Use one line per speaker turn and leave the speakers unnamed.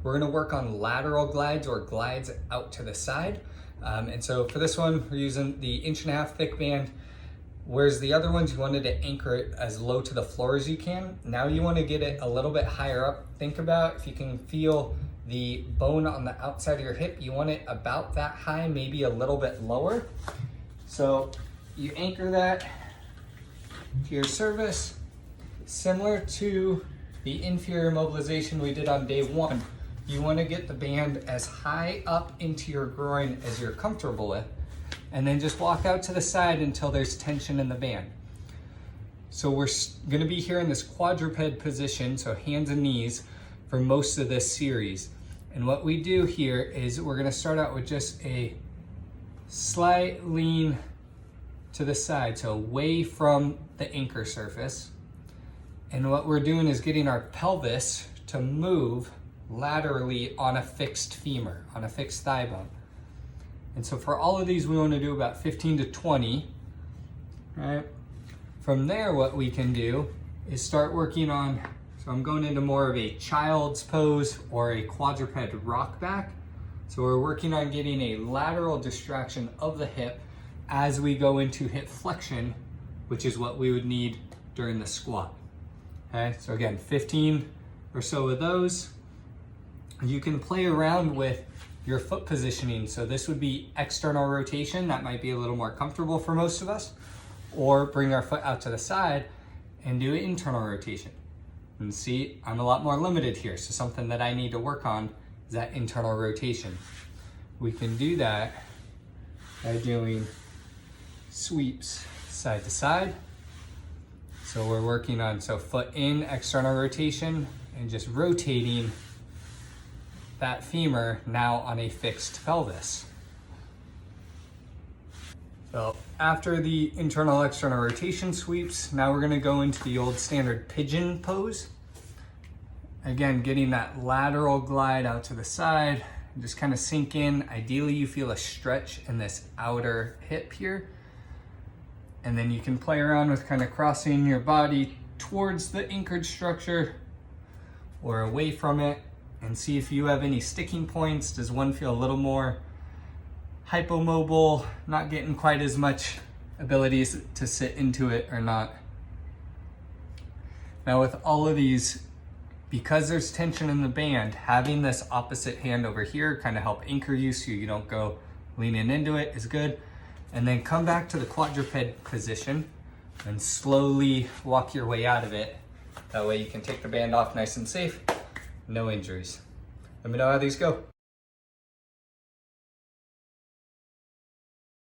we're gonna work on lateral glides or glides out to the side. And so for this one, we're using the 1.5" thick band, whereas the other ones, you wanted to anchor it as low to the floor as you can. Now you wanna get it a little bit higher up. Think about if you can feel the bone on the outside of your hip, you want it about that high, maybe a little bit lower. So you anchor that to your cervix, similar to the inferior mobilization we did on day 1. You want to get the band as high up into your groin as you're comfortable with, and then just walk out to the side until there's tension in the band. So we're going to be here in this quadruped position, so hands and knees, for most of this series. And what we do here is we're going to start out with just a slight lean to the side, so away from the anchor surface. And what we're doing is getting our pelvis to move laterally on a fixed femur, on a fixed thigh bone. And so for all of these, we want to do about 15 to 20, right? From there, what we can do is start working on, so I'm going into more of a child's pose or a quadruped rock back. So we're working on getting a lateral distraction of the hip as we go into hip flexion, which is what we would need during the squat. Okay, so again, 15 or so of those. You can play around with your foot positioning. So this would be external rotation. That might be a little more comfortable for most of us. Or bring our foot out to the side and do internal rotation. And see, I'm a lot more limited here. So something that I need to work on is that internal rotation. We can do that by doing sweeps side to side. So we're working on, so foot in, external rotation, and just rotating that femur now on a fixed pelvis. So after the internal external rotation sweeps, now we're gonna go into the old standard pigeon pose. Again, getting that lateral glide out to the side, just kind of sink in. Ideally, you feel a stretch in this outer hip here. And then you can play around with kind of crossing your body towards the anchored structure or away from it, and see if you have any sticking points. Does one feel a little more hypomobile, not getting quite as much abilities to sit into it or not? Now with all of these, because there's tension in the band, having this opposite hand over here kind of help anchor you so you don't go leaning into it is good. And then come back to the quadruped position and slowly walk your way out of it. That way you can take the band off nice and safe, no injuries. Let me know how these go.